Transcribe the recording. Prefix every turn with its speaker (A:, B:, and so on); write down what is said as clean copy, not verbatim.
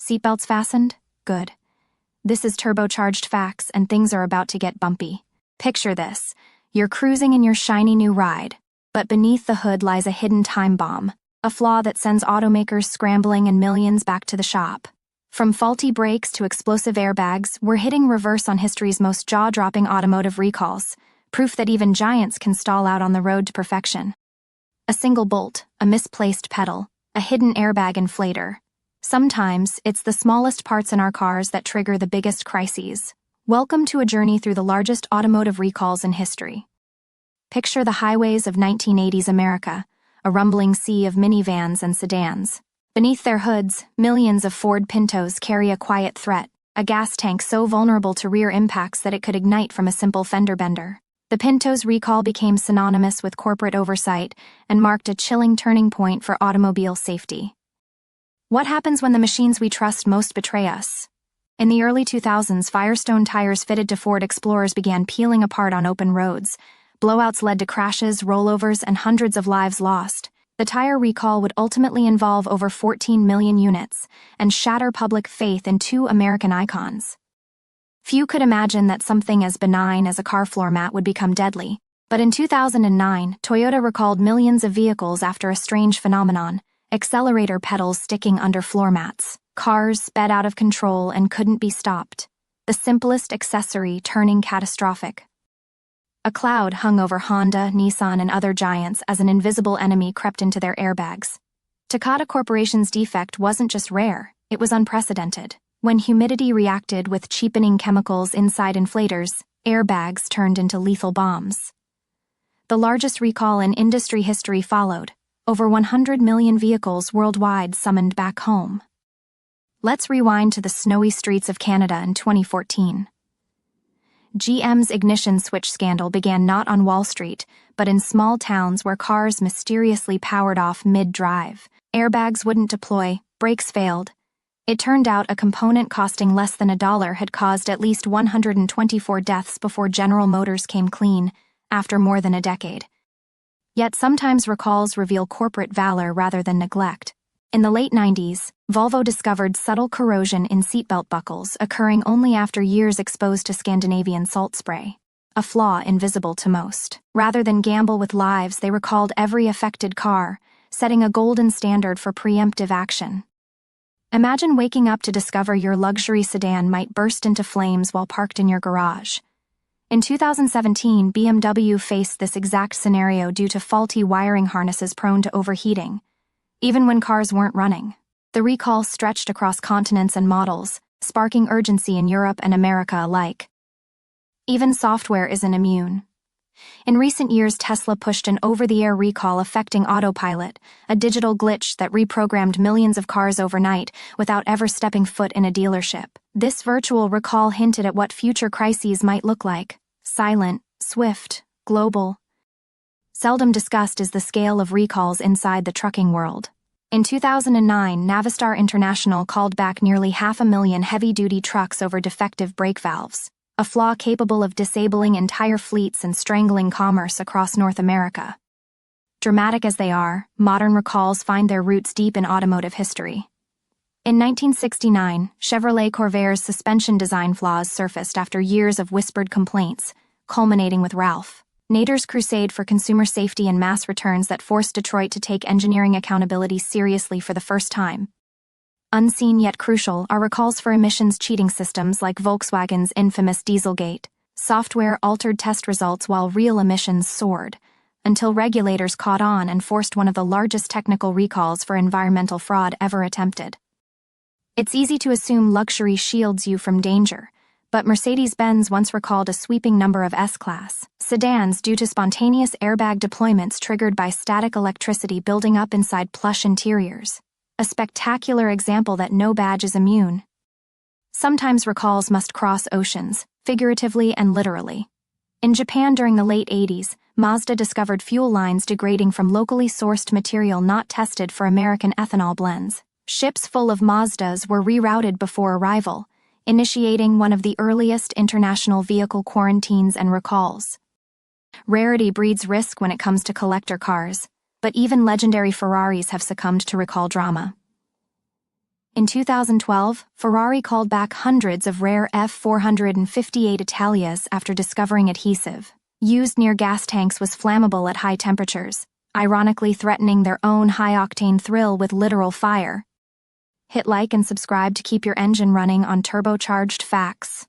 A: Seatbelts fastened? Good. This is turbocharged facts, and things are about to get bumpy. Picture this. You're cruising in your shiny new ride, but beneath the hood lies a hidden time bomb, a flaw that sends automakers scrambling and millions back to the shop. From faulty brakes to explosive airbags, we're hitting reverse on history's most jaw-dropping automotive recalls, proof that even giants can stall out on the road to perfection. A single bolt, a misplaced pedal, a hidden airbag inflator. Sometimes, it's the smallest parts in our cars that trigger the biggest crises. Welcome to a journey through the largest automotive recalls in history. Picture the highways of 1980s America, a rumbling sea of minivans and sedans. Beneath their hoods, millions of Ford Pintos carry a quiet threat, a gas tank so vulnerable to rear impacts that it could ignite from a simple fender bender. The Pinto's recall became synonymous with corporate oversight and marked a chilling turning point for automobile safety. What happens when the machines we trust most betray us? In the early 2000s, Firestone tires fitted to Ford Explorers began peeling apart on open roads. Blowouts led to crashes, rollovers, and hundreds of lives lost. The tire recall would ultimately involve over 14 million units and shatter public faith in two American icons. Few could imagine that something as benign as a car floor mat would become deadly, but in 2009, Toyota recalled millions of vehicles after a strange phenomenon: accelerator pedals sticking under floor mats. Cars sped out of control and couldn't be stopped. The simplest accessory turning catastrophic. A cloud hung over Honda, Nissan, and other giants as an invisible enemy crept into their airbags. Takata Corporation's defect wasn't just rare, it was unprecedented. When humidity reacted with cheapening chemicals inside inflators, airbags turned into lethal bombs. The largest recall in industry history followed. Over 100 million vehicles worldwide summoned back home. Let's rewind to the snowy streets of Canada in 2014. GM's ignition switch scandal began not on Wall Street, but in small towns where cars mysteriously powered off mid-drive. Airbags wouldn't deploy, brakes failed. It turned out a component costing less than $1 had caused at least 124 deaths before General Motors came clean, after more than a decade. Yet sometimes recalls reveal corporate valor rather than neglect. In the late 90s, Volvo discovered subtle corrosion in seatbelt buckles occurring only after years exposed to Scandinavian salt spray, a flaw invisible to most. Rather than gamble with lives, they recalled every affected car, setting a golden standard for preemptive action. Imagine waking up to discover your luxury sedan might burst into flames while parked in your garage. In 2017, BMW faced this exact scenario due to faulty wiring harnesses prone to overheating, even when cars weren't running. The recall stretched across continents and models, sparking urgency in Europe and America alike. Even software isn't immune. In recent years, Tesla pushed an over-the-air recall affecting autopilot, a digital glitch that reprogrammed millions of cars overnight without ever stepping foot in a dealership. This virtual recall hinted at what future crises might look like: silent, swift, global. Seldom discussed is the scale of recalls inside the trucking world. In 2009, Navistar International called back nearly 500,000 heavy-duty trucks over defective brake valves, a flaw capable of disabling entire fleets and strangling commerce across North America. Dramatic as they are, modern recalls find their roots deep in automotive history. In 1969, Chevrolet Corvair's suspension design flaws surfaced after years of whispered complaints, culminating with Ralph Nader's crusade for consumer safety and mass returns that forced Detroit to take engineering accountability seriously for the first time. Unseen yet crucial are recalls for emissions cheating systems like Volkswagen's infamous Dieselgate. Software altered test results while real emissions soared, until regulators caught on and forced one of the largest technical recalls for environmental fraud ever attempted. It's easy to assume luxury shields you from danger, but Mercedes-Benz once recalled a sweeping number of S-Class sedans due to spontaneous airbag deployments triggered by static electricity building up inside plush interiors. A spectacular example that no badge is immune. Sometimes recalls must cross oceans, figuratively and literally. In Japan during the late 80s, Mazda discovered fuel lines degrading from locally sourced material not tested for American ethanol blends. Ships full of Mazdas were rerouted before arrival, initiating one of the earliest international vehicle quarantines and recalls. Rarity breeds risk when it comes to collector cars, but even legendary Ferraris have succumbed to recall drama. In 2012, Ferrari called back hundreds of rare F458 Italias after discovering adhesive used near gas tanks was flammable at high temperatures, ironically threatening their own high-octane thrill with literal fire. Hit like and subscribe to keep your engine running on turbocharged facts.